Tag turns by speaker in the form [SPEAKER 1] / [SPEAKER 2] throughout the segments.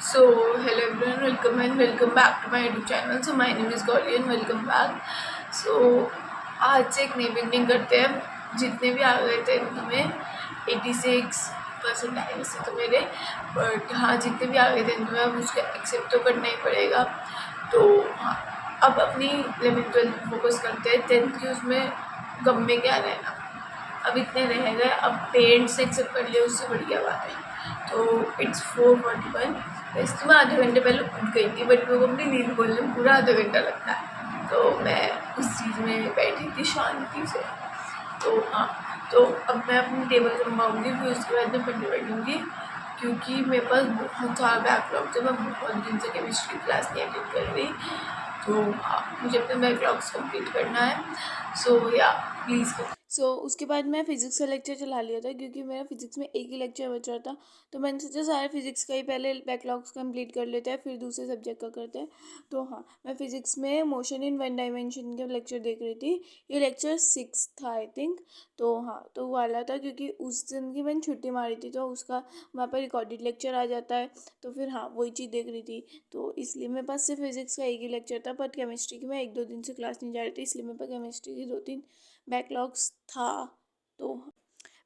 [SPEAKER 1] So, hello everyone, welcome and welcome back to my YouTube channel. So, my name is Gauri and welcome back. So, आज से एक नई beginning करते हैं. जितने भी आ गए थे इनमें 86% आए वैसे तो मेरे, बट हाँ जितने भी आ गए थे इनमें अब उसको एक्सेप्ट तो करना ही पड़ेगा. तो हाँ, अब अपनी 11th 12th फोकस करते हैं. 10th की उसमें गम में क्या रहना, अब इतने रह गए. अब पेरेंट्स एक्सेप्ट कर लिया, उससे बढ़िया बात है. तो इट्स 4:41. वैसे तो मैं आधे घंटे पहले उठ गई थी, बट मेरे को अपनी नींद खोलने में पूरा आधा घंटा लगता है. तो मैं उस चीज़ में बैठी थी शांति से. तो हाँ, तो अब मैं अपनी टेबल संभालूँगी, फिर उसके बाद मैं पढ़ने बैठूँगी, क्योंकि मेरे पास बहुत सारा बैकलॉग थे. मैं बहुत दिन से केमिस्ट्री क्लास नहीं अटेंड कर रही. तो हाँ, मुझे अपने बैकलॉग्स कंप्लीट करना है. सो या प्लीज़. उसके बाद मैं फ़िज़िक्स का लेक्चर चला लिया था, क्योंकि मेरा फ़िज़िक्स में एक ही लेक्चर बच रहा था. तो मैंने सोचा सारे फ़िज़िक्स का ही पहले बैकलॉग्स कंप्लीट कर लेते हैं, फिर दूसरे सब्जेक्ट का करते हैं. तो हाँ, मैं फ़िज़िक्स में मोशन इन वन डायमेंशन का लेक्चर देख रही थी. ये लेक्चर 6 था आई थिंक. तो हाँ, तो वो वाला था, क्योंकि उस दिन की मैंने छुट्टी मारी थी, तो उसका वहाँ पर रिकॉर्डेड लेक्चर आ जाता है. तो फिर हाँ, वही चीज़ देख रही थी. तो इसलिए मेरे पास सिर्फ फिज़िक्स का एक ही लेक्चर था, बट केमिस्ट्री की मैं 1-2 दिन से क्लास नहीं जा रही थी, इसलिए मेरे पास केमिस्ट्री की 2-3 बैकलॉग्स था. तो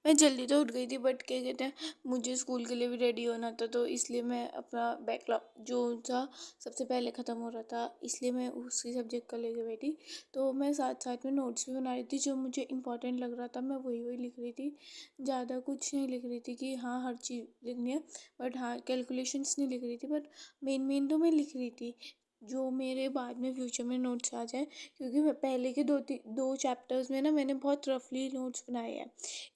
[SPEAKER 1] मैं जल्दी तो उठ गई थी, बट क्या कहते हैं, मुझे स्कूल के लिए भी रेडी होना था. तो इसलिए मैं अपना बैकलॉग जो था सबसे पहले ख़त्म हो रहा था, इसलिए मैं उसी सब्जेक्ट का लेके बैठी. तो मैं साथ साथ में नोट्स भी बना रही थी. जो मुझे इंपॉर्टेंट लग रहा था मैं वही वही लिख रही थी. ज़्यादा कुछ नहीं लिख रही थी कि हाँ हर चीज़ लिखनी है, बट हाँ कैलकुलेशंस नहीं लिख रही थी, बट मेन मेन तो मैं लिख रही थी, जो मेरे बाद में फ्यूचर में नोट्स आ जाए. क्योंकि मैं पहले के दो चैप्टर्स में ना मैंने बहुत रफली नोट्स बनाए हैं,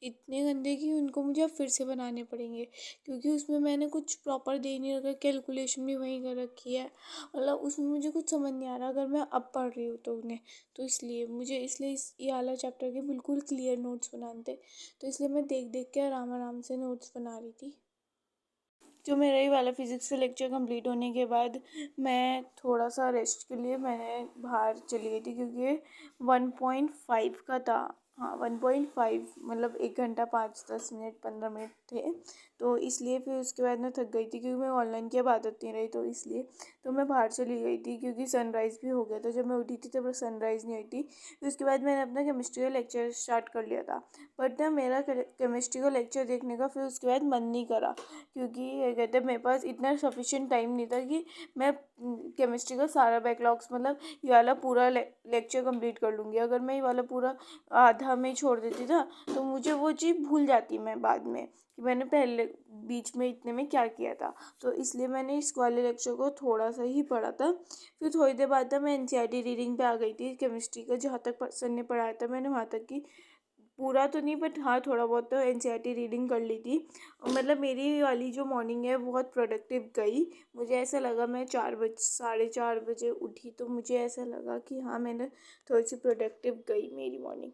[SPEAKER 1] इतने गंदे कि उनको मुझे अब फिर से बनाने पड़ेंगे, क्योंकि उसमें मैंने कुछ प्रॉपर दे नहीं रखा. कैलकुलेशन भी वहीं कर रखी है, मतलब उसमें मुझे कुछ समझ नहीं आ रहा अगर मैं अब पढ़ रही हूँ तो उन्हें. तो इसलिए ये वाला चैप्टर के बिल्कुल क्लियर नोट्स बनाने थे. तो इसलिए मैं देख देख के आराम आराम से नोट्स बना रही थी. जो मेरा ये वाला फिज़िक्स का लेक्चर कंप्लीट होने के बाद मैं थोड़ा सा रेस्ट के लिए मैंने बाहर चली गई थी, क्योंकि ये 1.5 का था. हाँ 1.5, मतलब 1 घंटा 5-10 मिनट 15 मिनट थे. तो इसलिए फिर उसके बाद मैं थक गई थी, क्योंकि मैं ऑनलाइन की अब आदत नहीं रही. तो इसलिए तो मैं बाहर चली गई थी, क्योंकि सनराइज़ भी हो गया था. जब मैं उठी थी तब सनराइज़ नहीं हुई थी. फिर उसके बाद मैंने अपना केमिस्ट्री का लेक्चर स्टार्ट कर लिया था, बट ना मेरा केमिस्ट्री का लेक्चर देखने का फिर उसके बाद मन नहीं करा, क्योंकि ये कहते हैं मेरे पास इतना सफिशिएंट टाइम नहीं था कि मैं केमिस्ट्री का सारा बैकलॉग्स, मतलब ये वाला पूरा लेक्चर कंप्लीट कर लूँगी. अगर मैं ये वाला पूरा आधा में ही छोड़ देती ना, तो मुझे वो चीज़ भूल जाती मैं बाद में कि मैंने पहले बीच में इतने में क्या किया था. तो इसलिए मैंने इस वाले लेक्चर को थोड़ा सा ही पढ़ा था. फिर थोड़ी देर बाद मैं एनसीईआरटी रीडिंग पे आ गई थी. केमिस्ट्री का जहाँ तक सर ने पढ़ाया था मैंने वहाँ तक की, पूरा तो नहीं बट हाँ थोड़ा बहुत तो एनसीईआरटी रीडिंग कर ली थी. मतलब मेरी वाली जो मॉर्निंग है बहुत प्रोडक्टिव गई. मुझे ऐसा लगा, मैं 4 बजे 4:30 बजे उठी, तो मुझे ऐसा लगा कि हाँ मैंने थोड़ी सी प्रोडक्टिव गई मेरी मॉर्निंग.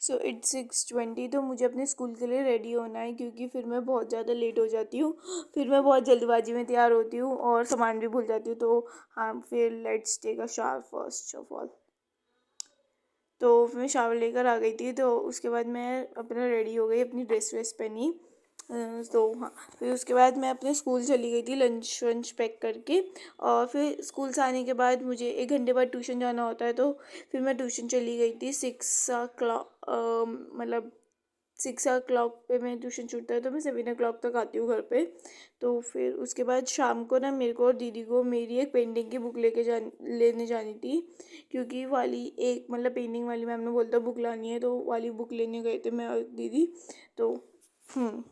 [SPEAKER 1] इट्स 6:20, तो मुझे अपने स्कूल के लिए रेडी होना है, क्योंकि फिर मैं बहुत ज़्यादा लेट हो जाती हूँ. फिर मैं बहुत जल्दबाजी में तैयार होती हूँ और सामान भी भूल जाती हूँ. तो हाँ, फिर let's take a shower first of all. तो फिर मैं शावर लेकर आ गई थी. तो उसके बाद मैं अपना रेडी हो गई, अपनी ड्रेस व्रेस पहनी. तो हाँ, फिर उसके बाद मैं अपने स्कूल चली गई थी लंच वंच पैक करके. और फिर स्कूल से आने के बाद मुझे 1 घंटे बाद ट्यूशन जाना होता है. तो फिर मैं ट्यूशन चली गई थी 6 o'clock, मतलब 6 o'clock पे मैं ट्यूशन छूटता है, तो मैं 7 o'clock तक आती हूँ घर पे. तो फिर उसके बाद शाम को ना मेरे को और दीदी को मेरी एक पेंटिंग की बुक लेने जानी थी, क्योंकि वाली एक मतलब पेंटिंग वाली मैम ने बोला था बुक लानी है, तो वाली बुक लेने गए थे मैं और दीदी. तो हम्म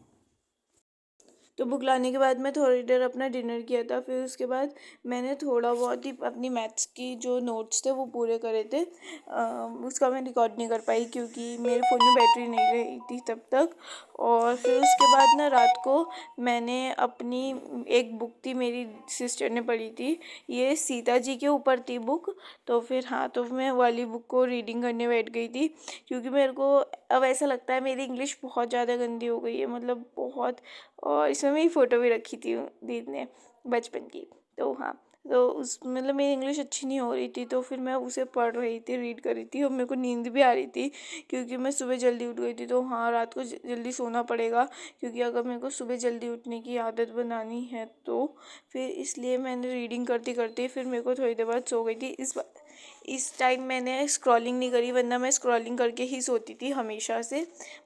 [SPEAKER 1] तो बुक लाने के बाद मैं थोड़ी देर अपना डिनर किया था. फिर उसके बाद मैंने थोड़ा बहुत ही अपनी मैथ्स की जो नोट्स थे वो पूरे करे थे. उसका मैं रिकॉर्ड नहीं कर पाई, क्योंकि मेरे फ़ोन में बैटरी नहीं रही थी तब तक. और फिर उसके बाद ना रात को मैंने अपनी एक बुक थी, मेरी सिस्टर ने पढ़ी थी, ये सीता जी के ऊपर थी बुक. तो फिर हाँ, तो मैं वाली बुक को रीडिंग करने बैठ गई थी, क्योंकि मेरे को अब ऐसा लगता है मेरी इंग्लिश बहुत ज़्यादा गंदी हो गई है, मतलब बहुत. और इसमें मेरी फ़ोटो भी रखी थी दीदी ने बचपन की. तो हाँ, तो उस मतलब मेरी इंग्लिश अच्छी नहीं हो रही थी, तो फिर मैं उसे पढ़ रही थी, रीड कर रही थी, और मेरे को नींद भी आ रही थी क्योंकि मैं सुबह जल्दी उठ गई थी। तो हाँ, रात को जल्दी सोना पड़ेगा क्योंकि अगर मेरे को सुबह जल्दी उठने की आदत बनानी है तो फिर इसलिए मैंने रीडिंग करते करते फिर मेरे को थोड़ी देर बाद सो गई थी। इस टाइम मैंने स्क्रॉलिंग नहीं करी, वरना मैं स्क्रॉलिंग करके ही सोती थी हमेशा से।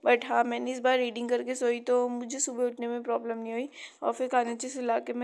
[SPEAKER 1] बट हाँ, मैंने इस बार रीडिंग करके सोई तो मुझे सुबह उठने में प्रॉब्लम नहीं हुई, और फिर खाने से सुला के मैं